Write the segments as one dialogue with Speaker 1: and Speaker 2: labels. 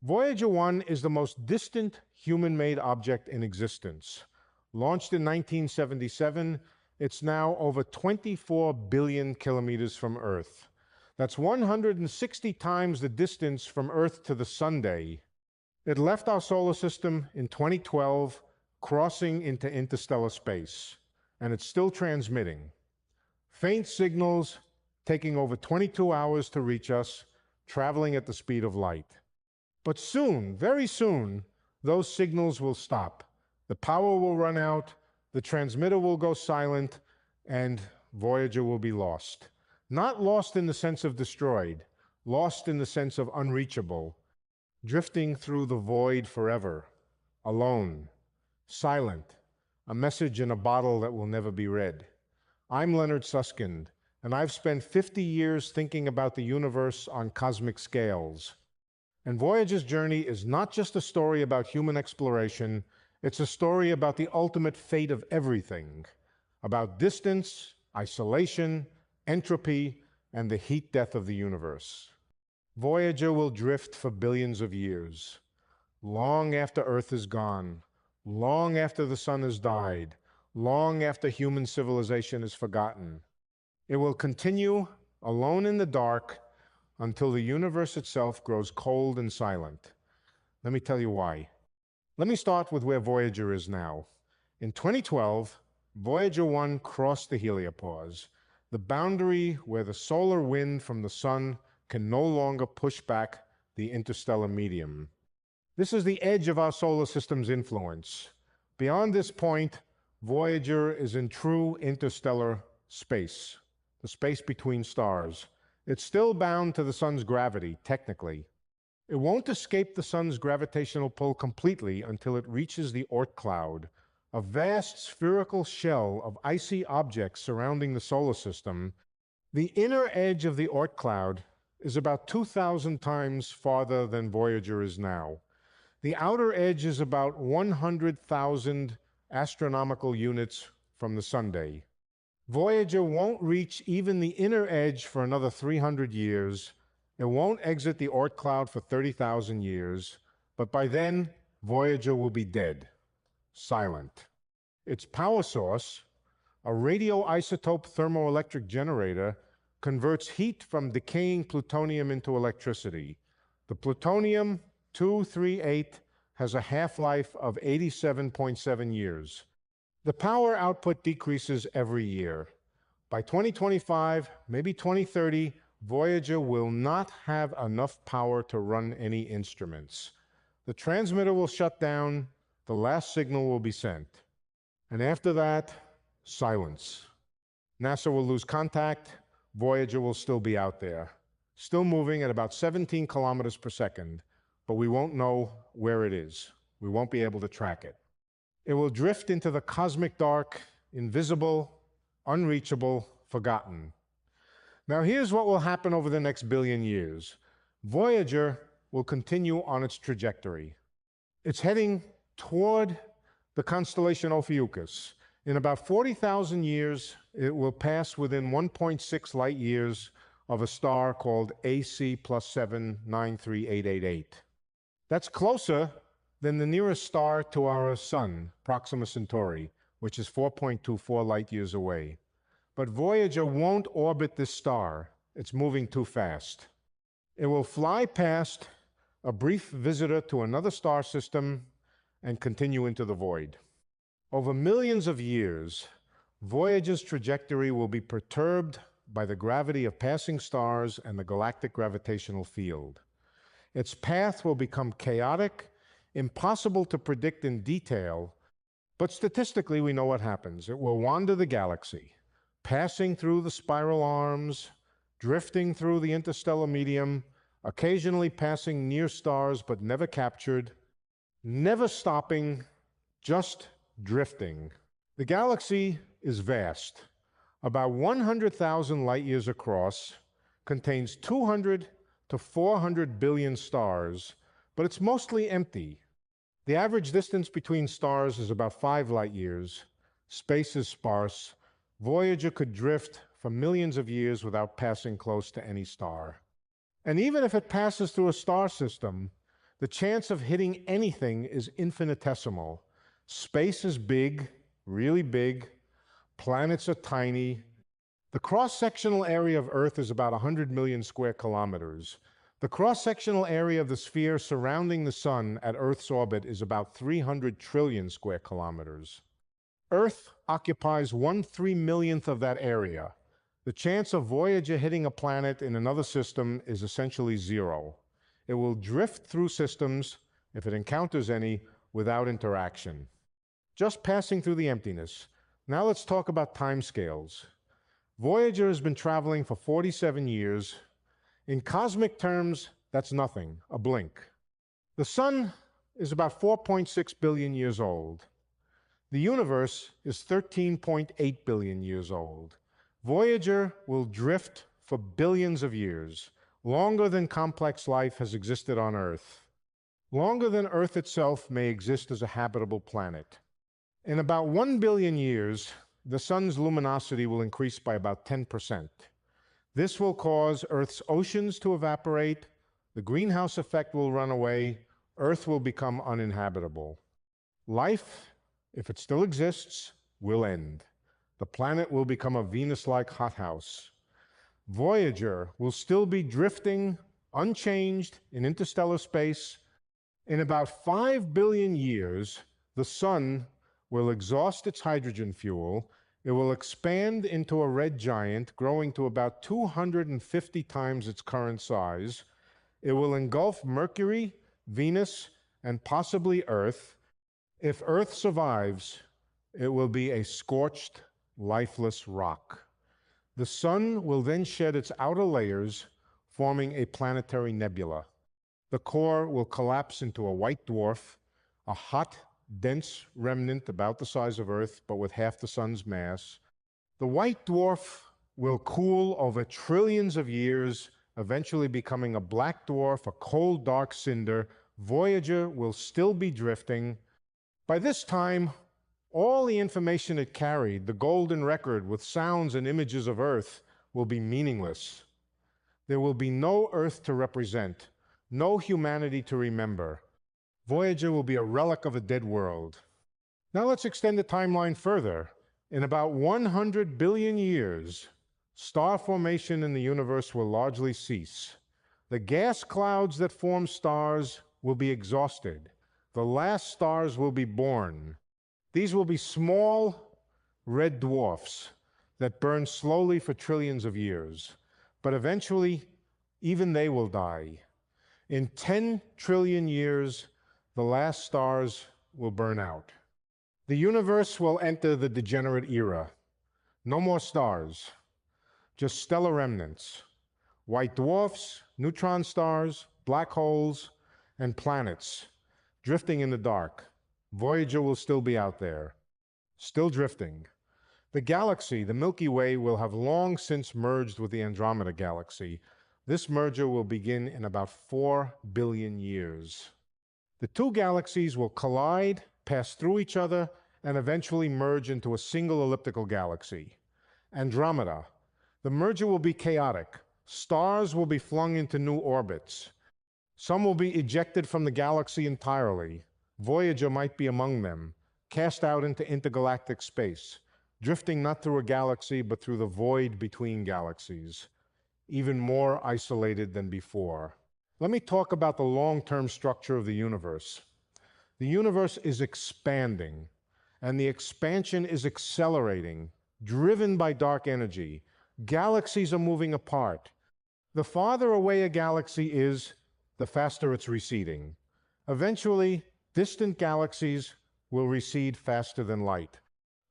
Speaker 1: Voyager 1 is the most distant human-made object in existence. Launched in 1977, it's now over 24 billion kilometers from Earth. That's 160 times the distance from Earth to the Sunday. It left our solar system in 2012, crossing into interstellar space, and it's still transmitting. Faint signals taking over 22 hours to reach us, traveling at the speed of light. But soon, very soon, those signals will stop. The power will run out, the transmitter will go silent, and Voyager will be lost. Not lost in the sense of destroyed, lost in the sense of unreachable, drifting through the void forever, alone, silent, a message in a bottle that will never be read. I'm Leonard Susskind, and I've spent 50 years thinking about the universe on cosmic scales. And Voyager's journey is not just a story about human exploration, it's a story about the ultimate fate of everything, about distance, isolation, entropy, and the heat death of the universe. Voyager will drift for billions of years, long after Earth is gone, long after the sun has died, long after human civilization is forgotten. It will continue alone in the dark until the universe itself grows cold and silent. Let me tell you why. Let me start with where Voyager is now. In 2012, Voyager 1 crossed the heliopause, the boundary where the solar wind from the sun can no longer push back the interstellar medium. This is the edge of our solar system's influence. Beyond this point, Voyager is in true interstellar space, the space between stars. It's still bound to the sun's gravity, technically. It won't escape the sun's gravitational pull completely until it reaches the Oort cloud, a vast spherical shell of icy objects surrounding the solar system. The inner edge of the Oort cloud is about 2,000 times farther than Voyager is now. The outer edge is about 100,000 astronomical units from the Sunday. Voyager won't reach even the inner edge for another 300 years. It won't exit the Oort cloud for 30,000 years, but by then, Voyager will be dead, silent. Its power source, a radioisotope thermoelectric generator, converts heat from decaying plutonium into electricity. The plutonium-238 has a half-life of 87.7 years. The power output decreases every year. By 2025, maybe 2030, Voyager will not have enough power to run any instruments. The transmitter will shut down, the last signal will be sent. And after that, silence. NASA will lose contact, Voyager will still be out there, still moving at about 17 kilometers per second, but we won't know where it is. We won't be able to track it. It will drift into the cosmic dark, invisible, unreachable, forgotten. Now here's what will happen over the next billion years. Voyager will continue on its trajectory. It's heading toward the constellation Ophiuchus. In about 40,000 years, it will pass within 1.6 light years of a star called AC +7 93888. That's closer than the nearest star to our sun, Proxima Centauri, which is 4.24 light years away. But Voyager won't orbit this star. It's moving too fast. It will fly past a brief visitor to another star system and continue into the void. Over millions of years, Voyager's trajectory will be perturbed by the gravity of passing stars and the galactic gravitational field. Its path will become chaotic, impossible to predict in detail, but statistically we know what happens. It will wander the galaxy, passing through the spiral arms, drifting through the interstellar medium, occasionally passing near stars but never captured, never stopping, just drifting. The galaxy is vast, about 100,000 light years across, contains 200 to 400 billion stars, but it's mostly empty. The average distance between stars is about 5 light years. Space is sparse. Voyager could drift for millions of years without passing close to any star. And even if it passes through a star system, The chance of hitting anything is infinitesimal. Space is big, really big. Planets are tiny. The cross-sectional area of Earth is about 100 million square kilometers. The cross-sectional area of the sphere surrounding the Sun at Earth's orbit is about 300 trillion square kilometers. Earth occupies 1/3 millionth of that area. The chance of Voyager hitting a planet in another system is essentially zero. It will drift through systems, if it encounters any, without interaction. Just passing through the emptiness. Now let's talk about timescales. Voyager has been traveling for 47 years. In cosmic terms, that's nothing, a blink. The Sun is about 4.6 billion years old. The universe is 13.8 billion years old. Voyager will drift for billions of years, longer than complex life has existed on Earth. Longer than Earth itself may exist as a habitable planet. In about 1 billion years, the Sun's luminosity will increase by about 10%. This will cause Earth's oceans to evaporate, the greenhouse effect will run away, Earth will become uninhabitable. Life, if it still exists, will end. The planet will become a Venus-like hothouse. Voyager will still be drifting, unchanged, in interstellar space. In about 5 billion years, the Sun will exhaust its hydrogen fuel. It will expand into a red giant, growing to about 250 times its current size. It will engulf Mercury, Venus, and possibly Earth. If Earth survives, it will be a scorched, lifeless rock. The Sun will then shed its outer layers, forming a planetary nebula. The core will collapse into a white dwarf, a hot, dense remnant about the size of Earth, but with half the Sun's mass. The white dwarf will cool over trillions of years, eventually becoming a black dwarf, a cold, dark cinder. Voyager will still be drifting. By this time, all the information it carried, the golden record with sounds and images of Earth, will be meaningless. There will be no Earth to represent, no humanity to remember. Voyager will be a relic of a dead world. Now let's extend the timeline further. In about 100 billion years, star formation in the universe will largely cease. The gas clouds that form stars will be exhausted. The last stars will be born. These will be small red dwarfs that burn slowly for trillions of years. But eventually, even they will die. In 10 trillion years, the last stars will burn out. The universe will enter the degenerate era. No more stars, just stellar remnants. White dwarfs, neutron stars, black holes, and planets drifting in the dark. Voyager will still be out there, still drifting. The galaxy, the Milky Way, will have long since merged with the Andromeda Galaxy. This merger will begin in about 4 billion years. The two galaxies will collide, pass through each other, and eventually merge into a single elliptical galaxy. Andromeda. The merger will be chaotic. Stars will be flung into new orbits. Some will be ejected from the galaxy entirely. Voyager might be among them, cast out into intergalactic space, drifting not through a galaxy, but through the void between galaxies, even more isolated than before. Let me talk about the long-term structure of the universe. The universe is expanding, and the expansion is accelerating, driven by dark energy. Galaxies are moving apart. The farther away a galaxy is, the faster it's receding. Eventually, distant galaxies will recede faster than light.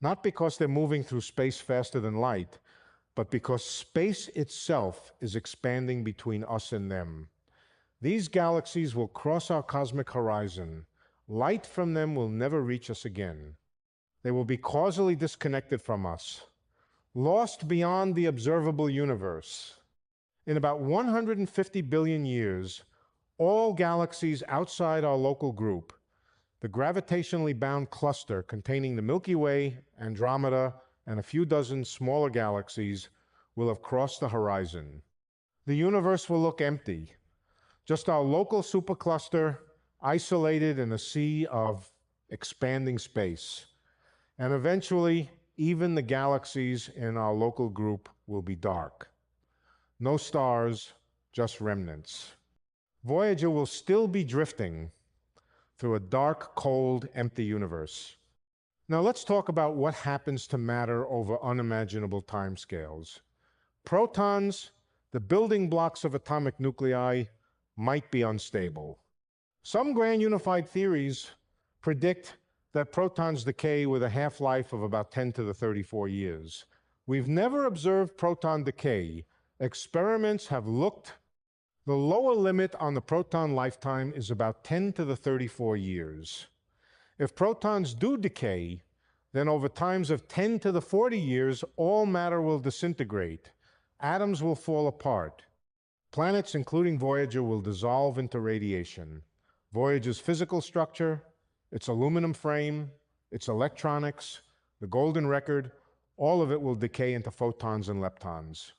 Speaker 1: Not because they're moving through space faster than light, but because space itself is expanding between us and them. These galaxies will cross our cosmic horizon. Light from them will never reach us again. They will be causally disconnected from us, lost beyond the observable universe. In about 150 billion years, all galaxies outside our local group, the gravitationally bound cluster containing the Milky Way, Andromeda, and a few dozen smaller galaxies, will have crossed the horizon. The universe will look empty. Just our local supercluster isolated in a sea of expanding space. And eventually, even the galaxies in our local group will be dark. No stars, just remnants. Voyager will still be drifting through a dark, cold, empty universe. Now let's talk about what happens to matter over unimaginable timescales. Protons, the building blocks of atomic nuclei, might be unstable. Some grand unified theories predict that protons decay with a half-life of about 10 to the 34 years. We've never observed proton decay. Experiments have looked. The lower limit on the proton lifetime is about 10 to the 34 years. If protons do decay, then over times of 10 to the 40 years, all matter will disintegrate. Atoms will fall apart. Planets, including Voyager, will dissolve into radiation. Voyager's physical structure, its aluminum frame, its electronics, the golden record, all of it will decay into photons and leptons.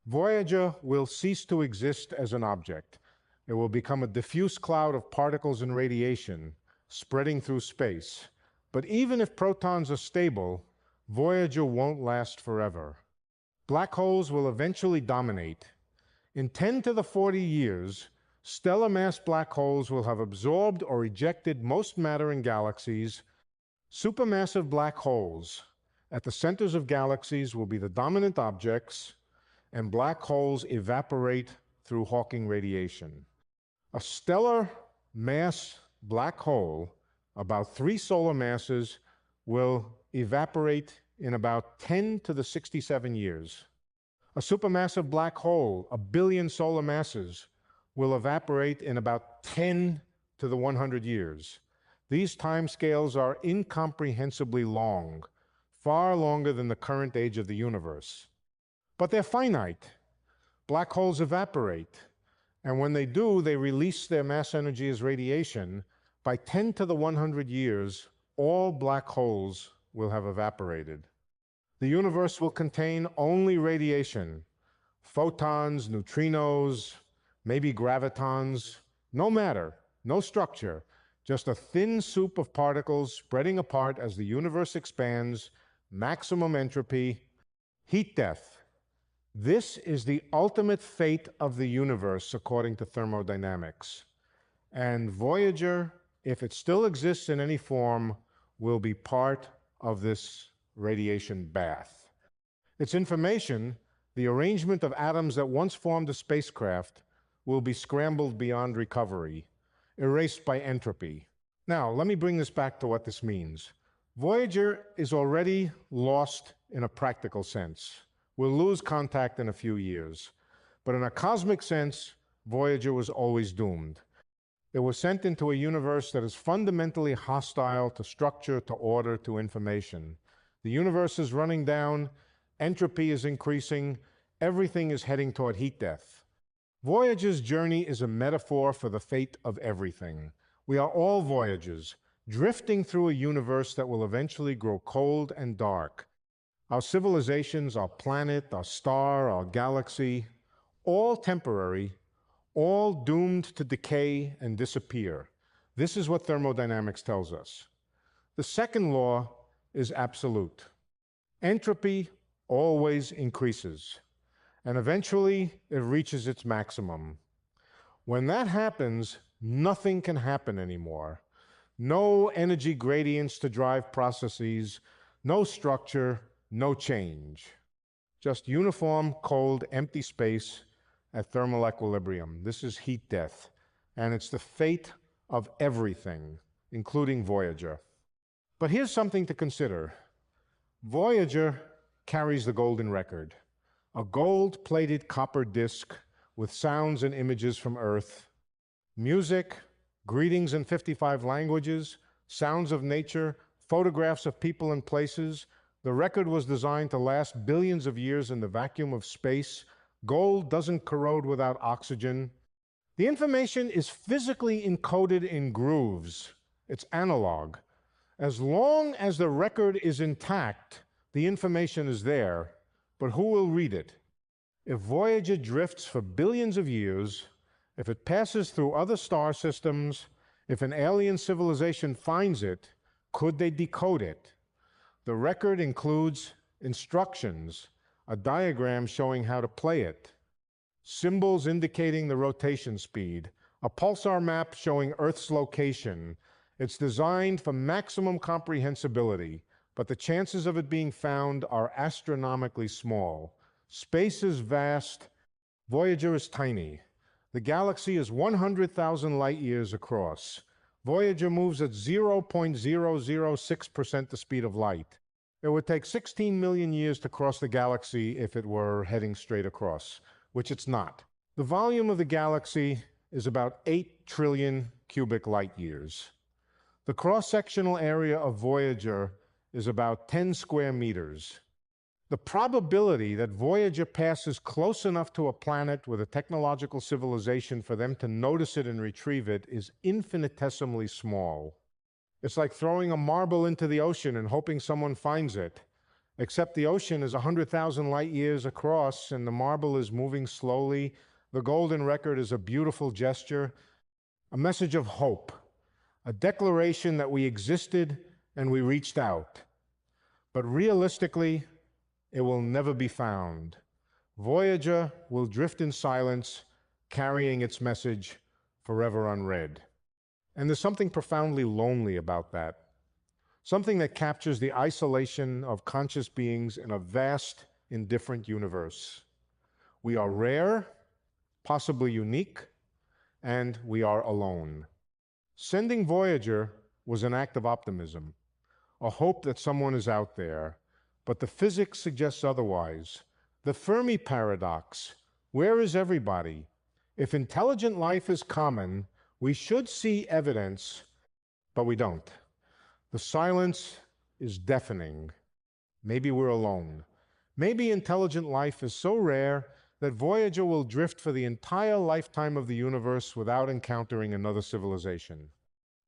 Speaker 1: Voyager will cease to exist as an object. It will become a diffuse cloud of particles and radiation spreading through space. But even if protons are stable, Voyager won't last forever. Black holes will eventually dominate. In 10 to the 40 years, stellar mass black holes will have absorbed or ejected most matter in galaxies. Supermassive black holes at the centers of galaxies will be the dominant objects, and black holes evaporate through Hawking radiation. A stellar mass black hole, about 3 solar masses, will evaporate in about 10 to the 67 years. A supermassive black hole, 1 billion solar masses, will evaporate in about 10 to the 100 years. These timescales are incomprehensibly long, far longer than the current age of the universe. But they're finite. Black holes evaporate, and when they do, they release their mass energy as radiation. By 10 to the 100 years, all black holes will have evaporated. The universe will contain only radiation, photons, neutrinos, maybe gravitons, no matter, no structure, just a thin soup of particles spreading apart as the universe expands, maximum entropy, heat death. This is the ultimate fate of the universe, according to thermodynamics. And Voyager, if it still exists in any form, will be part of this radiation bath. Its information, the arrangement of atoms that once formed a spacecraft, will be scrambled beyond recovery, erased by entropy. Now, let me bring this back to what this means. Voyager is already lost in a practical sense. We'll lose contact in a few years. But in a cosmic sense, Voyager was always doomed. It was sent into a universe that is fundamentally hostile to structure, to order, to information. The universe is running down, entropy is increasing, everything is heading toward heat death. Voyager's journey is a metaphor for the fate of everything. We are all Voyagers, drifting through a universe that will eventually grow cold and dark. Our civilizations, our planet, our star, our galaxy, all temporary, all doomed to decay and disappear. This is what thermodynamics tells us. The second law is absolute. Entropy always increases, and eventually it reaches its maximum. When that happens, nothing can happen anymore. No energy gradients to drive processes, no structure, no change. Just uniform, cold, empty space at thermal equilibrium. This is heat death, and it's the fate of everything, including Voyager. But here's something to consider. Voyager carries the golden record, a gold-plated copper disc with sounds and images from Earth, music, greetings in 55 languages, sounds of nature, photographs of people and places. The record was designed to last billions of years in the vacuum of space. Gold doesn't corrode without oxygen. The information is physically encoded in grooves. It's analog. As long as the record is intact, the information is there, but who will read it? If Voyager drifts for billions of years, if it passes through other star systems, If an alien civilization finds it, could they decode it? The record includes instructions, a diagram showing how to play it, symbols indicating the rotation speed, a pulsar map showing Earth's location. It's designed for maximum comprehensibility, but the chances of it being found are astronomically small. Space is vast, Voyager is tiny. The galaxy is 100,000 light years across. Voyager moves at 0.006% the speed of light. It would take 16 million years to cross the galaxy if it were heading straight across, which it's not. The volume of the galaxy is about 8 trillion cubic light years. The cross-sectional area of Voyager is about 10 square meters. The probability that Voyager passes close enough to a planet with a technological civilization for them to notice it and retrieve it is infinitesimally small. It's like throwing a marble into the ocean and hoping someone finds it, except the ocean is 100,000 light years across and the marble is moving slowly. The golden record is a beautiful gesture, a message of hope, a declaration that we existed and we reached out. But realistically, it will never be found. Voyager will drift in silence, carrying its message forever unread. And there's something profoundly lonely about that. Something that captures the isolation of conscious beings in a vast, indifferent universe. We are rare, possibly unique, and we are alone. Sending Voyager was an act of optimism, a hope that someone is out there. But the physics suggests otherwise. The Fermi paradox. Where is everybody? If intelligent life is common, we should see evidence, but we don't. The silence is deafening. Maybe we're alone. Maybe intelligent life is so rare that Voyager will drift for the entire lifetime of the universe without encountering another civilization.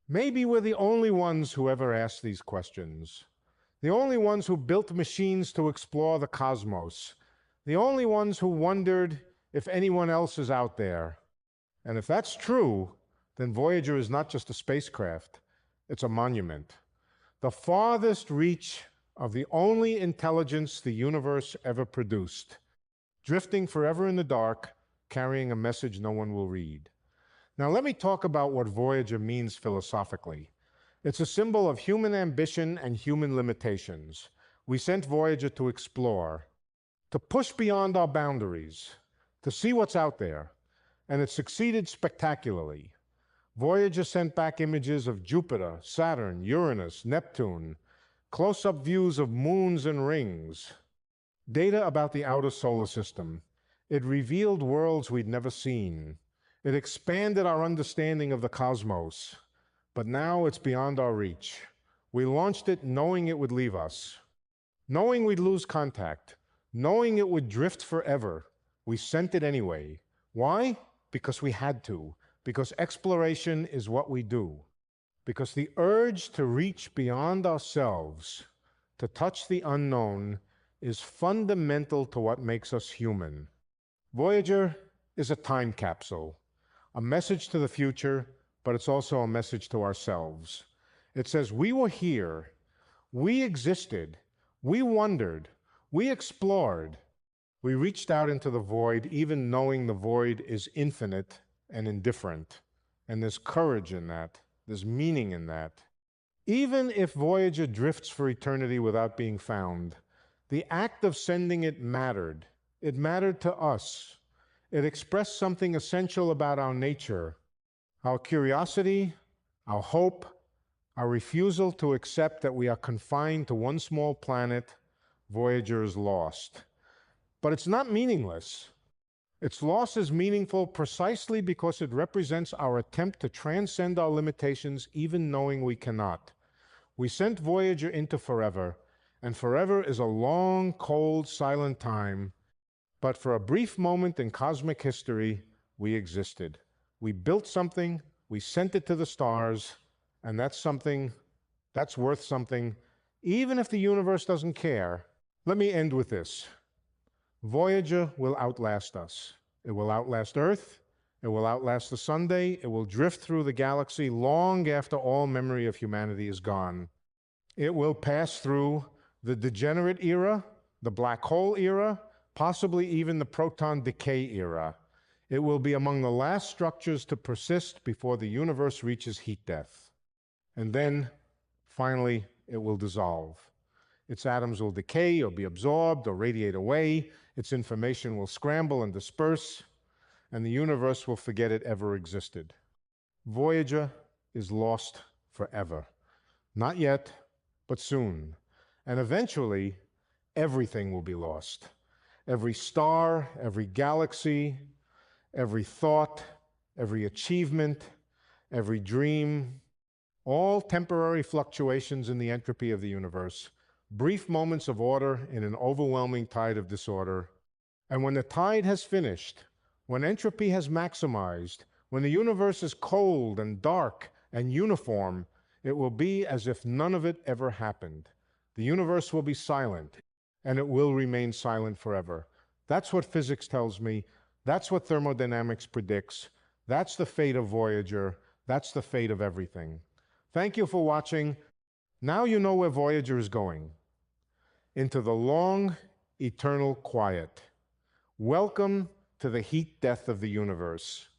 Speaker 1: Maybe we're the only ones who ever asked these questions. The only ones who built machines to explore the cosmos. The only ones who wondered if anyone else is out there. And if that's true, then Voyager is not just a spacecraft, it's a monument. The farthest reach of the only intelligence the universe ever produced, drifting forever in the dark, carrying a message no one will read. Now let me talk about what Voyager means philosophically. It's a symbol of human ambition and human limitations. We sent Voyager to explore, to push beyond our boundaries, to see what's out there, and it succeeded spectacularly. Voyager sent back images of Jupiter, Saturn, Uranus, Neptune, close-up views of moons and rings, data about the outer solar system. It revealed worlds we'd never seen. It expanded our understanding of the cosmos. But now it's beyond our reach. We launched it knowing it would leave us, knowing we'd lose contact, knowing it would drift forever. We sent it anyway. Why? Because we had to. Because exploration is what we do. Because the urge to reach beyond ourselves, to touch the unknown, is fundamental to what makes us human. Voyager is a time capsule, a message to the future, but it's also a message to ourselves. It says we were here, we existed, we wondered, we explored, we reached out into the void, even knowing the void is infinite and indifferent. And there's courage in that, there's meaning in that. Even if Voyager drifts for eternity without being found, the act of sending it mattered. It mattered to us. It expressed something essential about our nature. Our curiosity, our hope, our refusal to accept that we are confined to one small planet, Voyager is lost. But it's not meaningless. Its loss is meaningful precisely because it represents our attempt to transcend our limitations, even knowing we cannot. We sent Voyager into forever, and forever is a long, cold, silent time. But for a brief moment in cosmic history, we existed. We built something, we sent it to the stars, and that's something, that's worth something, even if the universe doesn't care. Let me end with this. Voyager will outlast us. It will outlast Earth, It will outlast the Sunday. It will drift through the galaxy long after all memory of humanity is gone. It will pass through the degenerate era, the black hole era, possibly even the proton decay era. It will be among the last structures to persist before the universe reaches heat death. And then, finally, it will dissolve. Its atoms will decay or be absorbed or radiate away. Its information will scramble and disperse, and the universe will forget it ever existed. Voyager is lost forever. Not yet, but soon. And eventually, everything will be lost. Every star, every galaxy, every thought, every achievement, every dream, all temporary fluctuations in the entropy of the universe, brief moments of order in an overwhelming tide of disorder. And when the tide has finished, when entropy has maximized, when the universe is cold and dark and uniform, it will be as if none of it ever happened. The universe will be silent, and it will remain silent forever. That's what physics tells me. That's what thermodynamics predicts. That's the fate of Voyager. That's the fate of everything. Thank you for watching. Now you know where Voyager is going. Into the long, eternal quiet. Welcome to the heat death of the universe.